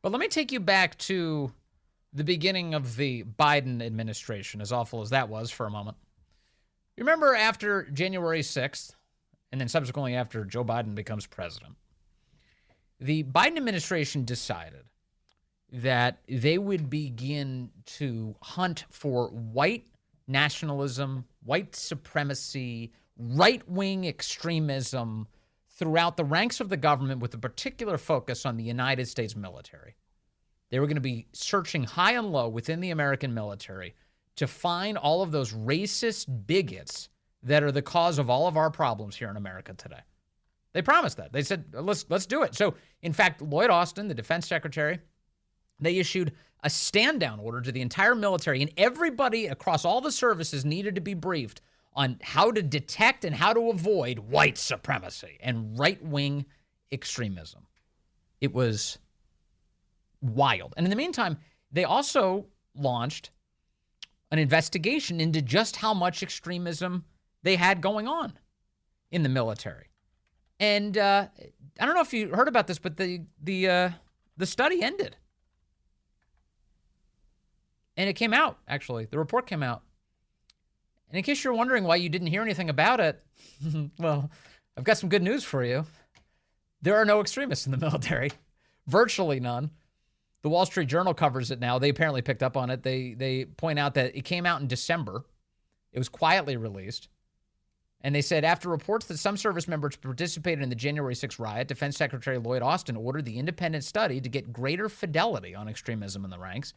But let me take you back to the beginning of the Biden administration, as awful as that was for a moment. You remember after January 6th, and then subsequently after Joe Biden becomes president, the Biden administration decided that they would begin to hunt for white nationalism, white supremacy, right-wing extremism throughout the ranks of the government with a particular focus on the United States military. They were going to be searching high and low within the American military to find all of those racist bigots that are the cause of all of our problems here in America today. They promised that. They said, let's do it. So, in fact, Lloyd Austin, the defense secretary, they issued a stand-down order to the entire military, and everybody across all the services needed to be briefed on how to detect and how to avoid white supremacy and right-wing extremism. It was wild. And in the meantime, they also launched an investigation into just how much extremism they had going on in the military. And I don't know if you heard about this, but the study ended. And it came out, actually. The report came out. And in case you're wondering why you didn't hear anything about it, well, I've got some good news for you. There are no extremists in the military. Virtually none. The Wall Street Journal covers it now. They apparently picked up on it. They point out that it came out in December. It was quietly released. And they said, after reports that some service members participated in the January 6th riot, Defense Secretary Lloyd Austin ordered the independent study to get greater fidelity on extremism in the ranks.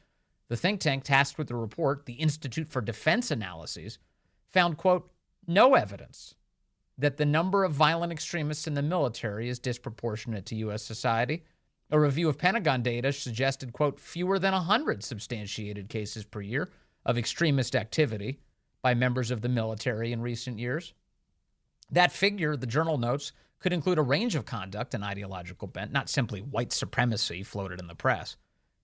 The think tank tasked with the report, the Institute for Defense Analyses, found, quote, no evidence that the number of violent extremists in the military is disproportionate to U.S. society. A review of Pentagon data suggested, quote, fewer than 100 substantiated cases per year of extremist activity by members of the military in recent years. That figure, the journal notes, could include a range of conduct and ideological bent, not simply white supremacy floated in the press.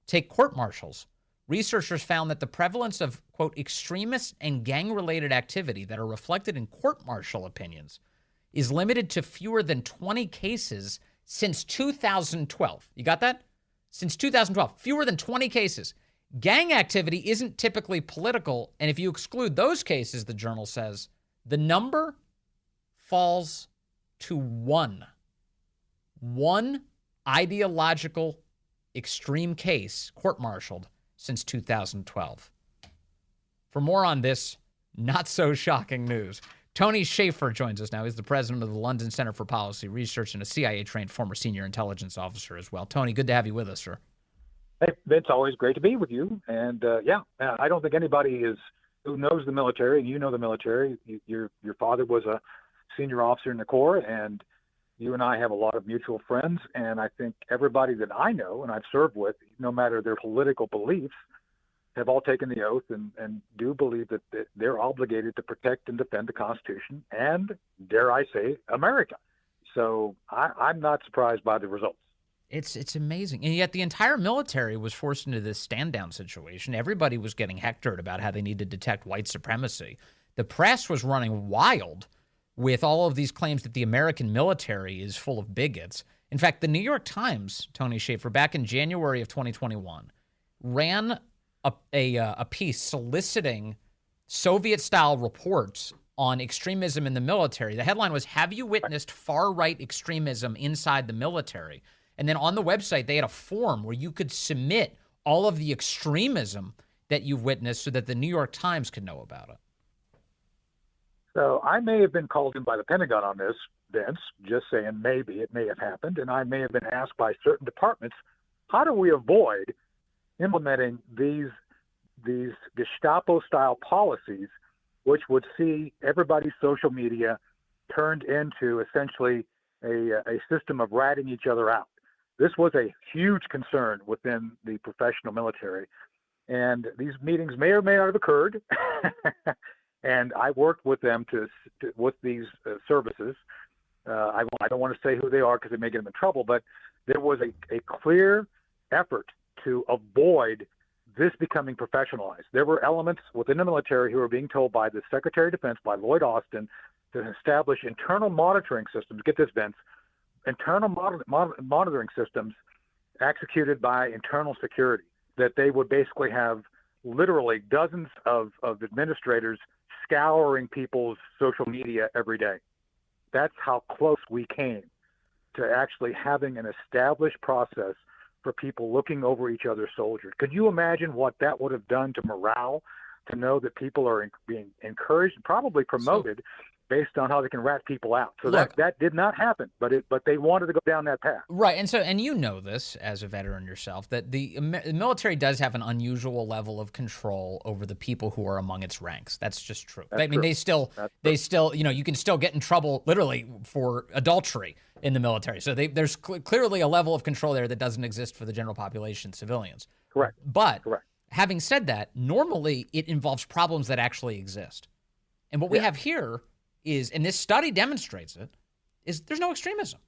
Take court-martials. Researchers found that the prevalence of, quote, extremist and gang-related activity that are reflected in court-martial opinions is limited to fewer than 20 cases since 2012. You got that? Since 2012, fewer than 20 cases. Gang activity isn't typically political, and if you exclude those cases, the journal says, the number falls to one. One ideological extreme case court-martialed since 2012. For more on this not-so-shocking news, Tony Shaffer joins us now. He's the president of the London Center for Policy Research and a CIA-trained former senior intelligence officer as well. Tony, good to have you with us, sir. Hey, Vince, always great to be with you. And, I don't think anybody who knows the military, and you know the military, your father was a senior officer in the Corps, and you and I have a lot of mutual friends, and I think everybody that I know and I've served with, no matter their political beliefs, have all taken the oath and do believe that they're obligated to protect and defend the Constitution and, dare I say, America. So I'm not surprised by the results. It's amazing. And yet the entire military was forced into this stand-down situation. Everybody was getting hectored about how they need to detect white supremacy. The press was running wild with all of these claims that the American military is full of bigots. In fact, the New York Times, Tony Shaffer, back in January of 2021, ran a piece soliciting Soviet-style reports on extremism in the military. The headline was, "Have you witnessed far-right extremism inside the military?" And then on the website, they had a form where you could submit all of the extremism that you've witnessed so that the New York Times could know about it. So I may have been called in by the Pentagon on this, Vince, just saying maybe it may have happened, and I may have been asked by certain departments, how do we avoid implementing these Gestapo-style policies, which would see everybody's social media turned into essentially a system of ratting each other out. This was a huge concern within the professional military, and these meetings may or may not have occurred. And I worked with them with these services. I don't want to say who they are because it may get them in trouble, but there was a clear effort to avoid this becoming professionalized. There were elements within the military who were being told by the Secretary of Defense, by Lloyd Austin, to establish internal monitoring systems. Get this, Vince, internal monitoring systems executed by internal security, that they would basically have literally dozens of administrators scouring people's social media every day. That's how close we came to actually having an established process for people looking over each other's soldiers. Could you imagine what that would have done to morale, to know that people are being encouraged and probably promoted based on how they can rat people out? So Look, that did not happen, but they wanted to go down that path. right, and you know this as a veteran yourself, that the military does have an unusual level of control over the people who are among its ranks. That's just true. That's true. They still, you can still get in trouble literally for adultery in the military. So there's clearly a level of control there that doesn't exist for the general population, civilians. Correct. But Correct. Having said that, normally it involves problems that actually exist. And what we have here is, and this study demonstrates it, is there's no extremism.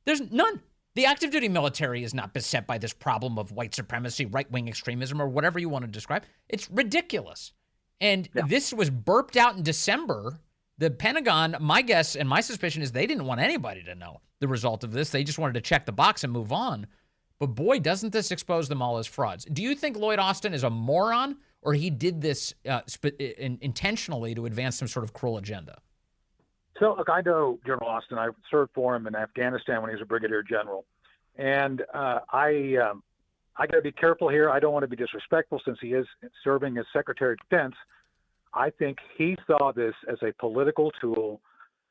There's none. The active duty military is not beset by this problem of white supremacy, right-wing extremism, or whatever you want to describe. It's ridiculous. And this was burped out in December. The Pentagon, my guess and my suspicion is they didn't want anybody to know the result of this. They just wanted to check the box and move on. But boy, doesn't this expose them all as frauds. Do you think Lloyd Austin is a moron, or he did this intentionally to advance some sort of cruel agenda? So, look, I know General Austin. I served for him in Afghanistan when he was a brigadier general. And I got to be careful here. I don't want to be disrespectful since he is serving as Secretary of Defense. I think he saw this as a political tool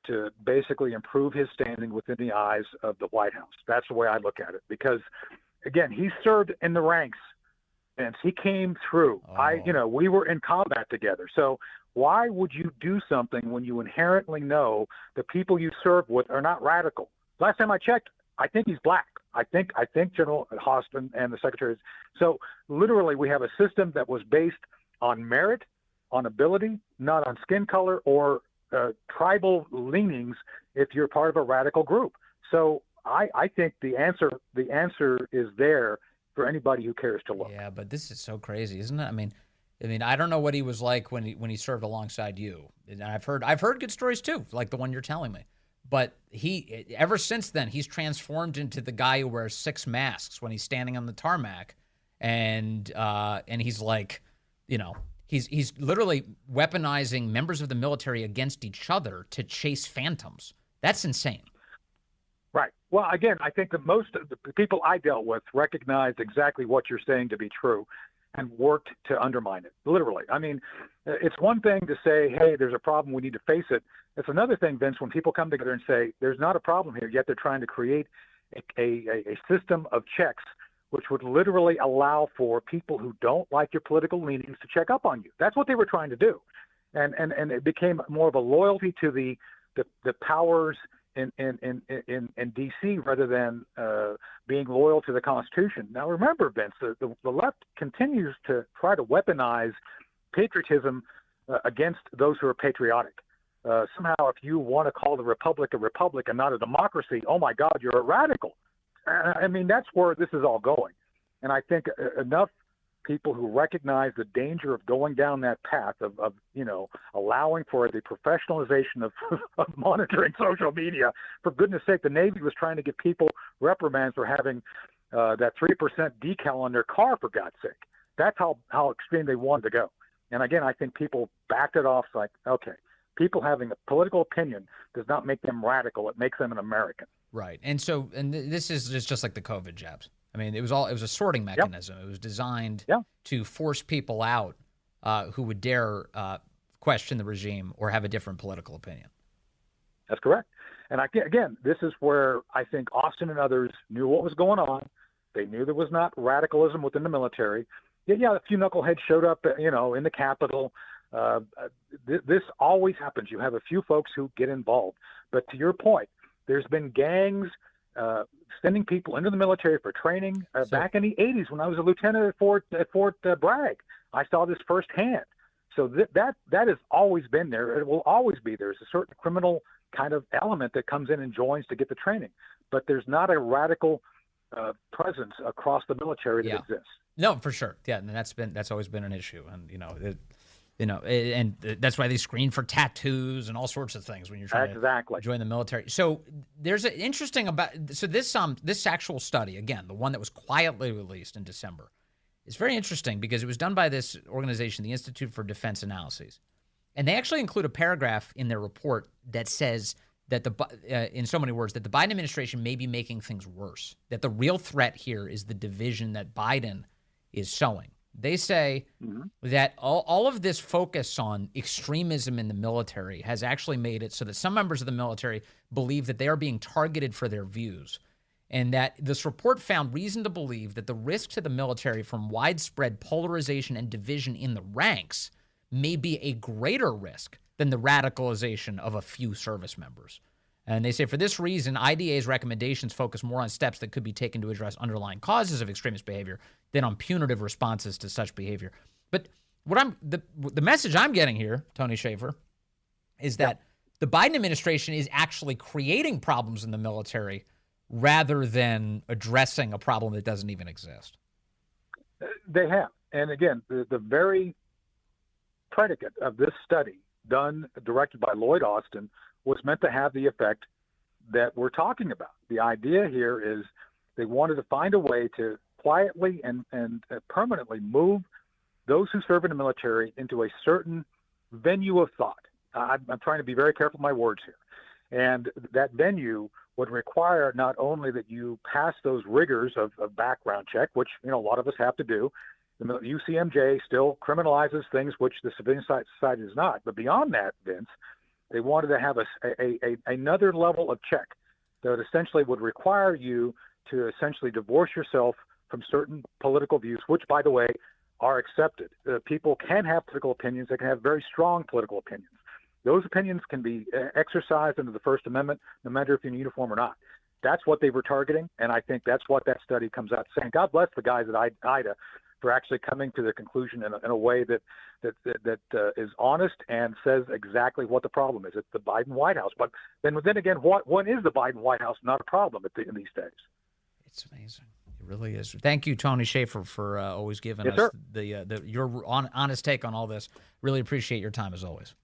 to basically improve his standing within the eyes of the White House. That's the way I look at it. Because, again, he served in the ranks, and he came through. We were in combat together. So why would you do something when you inherently know the people you serve with are not radical? Last time I checked, I think he's black. I think General Austin and the secretaries. So literally, we have a system that was based on merit, on ability, not on skin color or tribal leanings if you're part of a radical group. So I think the answer is there for anybody who cares to look. Yeah, but this is so crazy, isn't it? I mean, I don't know what he was like when he served alongside you. And I've heard good stories too, like the one you're telling me. But ever since then, he's transformed into the guy who wears 6 masks when he's standing on the tarmac, and he's like, he's literally weaponizing members of the military against each other to chase phantoms. That's insane. Right. Well, again, I think that most of the people I dealt with recognized exactly what you're saying to be true and worked to undermine it, literally. I mean, it's one thing to say, hey, there's a problem, we need to face it. It's another thing, Vince, when people come together and say, there's not a problem here, yet they're trying to create a system of checks which would literally allow for people who don't like your political leanings to check up on you. That's what they were trying to do. And it became more of a loyalty to the powers in D.C. rather than being loyal to the Constitution. Now, remember, Vince, the left continues to try to weaponize patriotism against those who are patriotic. Somehow, if you want to call the republic a republic and not a democracy, oh my God, you're a radical. I mean, that's where this is all going. And I think enough people who recognize the danger of going down that path of allowing for the professionalization of monitoring social media. For goodness sake, the Navy was trying to give people reprimands for having that 3% decal on their car, for God's sake. That's how extreme they wanted to go. And again, I think people backed it off like, okay, people having a political opinion does not make them radical. It makes them an American. Right. And this is just like the COVID jabs. I mean, it was a sorting mechanism. Yep. It was designed to force people out who would dare question the regime or have a different political opinion. That's correct. And again, this is where I think Austin and others knew what was going on. They knew there was not radicalism within the military. Yeah, a few knuckleheads showed up, in the Capitol. This always happens. You have a few folks who get involved. But to your point, there's been gangs sending people into the military for training. Back in the 80s, when I was a lieutenant at Fort Bragg, I saw this firsthand. So that has always been there. It will always be. There's a certain criminal kind of element that comes in and joins to get the training. But there's not a radical presence across the military that exists. No, for sure. Yeah, and that's always been an issue. And And that's why they screen for tattoos and all sorts of things when you're trying to join the military. So there's an interesting this actual study, again, the one that was quietly released in December, is very interesting because it was done by this organization, the Institute for Defense Analyses. And they actually include a paragraph in their report that says that in so many words, that the Biden administration may be making things worse, that the real threat here is the division that Biden is sowing. They say that all of this focus on extremism in the military has actually made it so that some members of the military believe that they are being targeted for their views, and that this report found reason to believe that the risk to the military from widespread polarization and division in the ranks may be a greater risk than the radicalization of a few service members. And they say for this reason, IDA's recommendations focus more on steps that could be taken to address underlying causes of extremist behavior than on punitive responses to such behavior. But the message I'm getting here, Tony Shaffer, is that the Biden administration is actually creating problems in the military rather than addressing a problem that doesn't even exist. They have. And again, the very predicate of this study directed by Lloyd Austin was meant to have the effect that we're talking about. The idea here is they wanted to find a way to quietly and permanently move those who serve in the military into a certain venue of thought. I'm trying to be very careful with my words here. And that venue would require not only that you pass those rigors of background check, which a lot of us have to do. The UCMJ still criminalizes things which the civilian society does not. But beyond that, Vince, they wanted to have another level of check that essentially would require you to essentially divorce yourself from certain political views, which, by the way, are accepted. People can have political opinions. They can have very strong political opinions. Those opinions can be exercised under the First Amendment, no matter if you're in uniform or not. That's what they were targeting, and I think that's what that study comes out saying. God bless the guys at IDA for actually coming to the conclusion in a way that is honest and says exactly what the problem is. It's the Biden White House. But then again, what is the Biden White House not a problem in these days? It's amazing. It really is. Thank you, Tony Shaffer, for always giving us your honest take on all this. Really appreciate your time as always.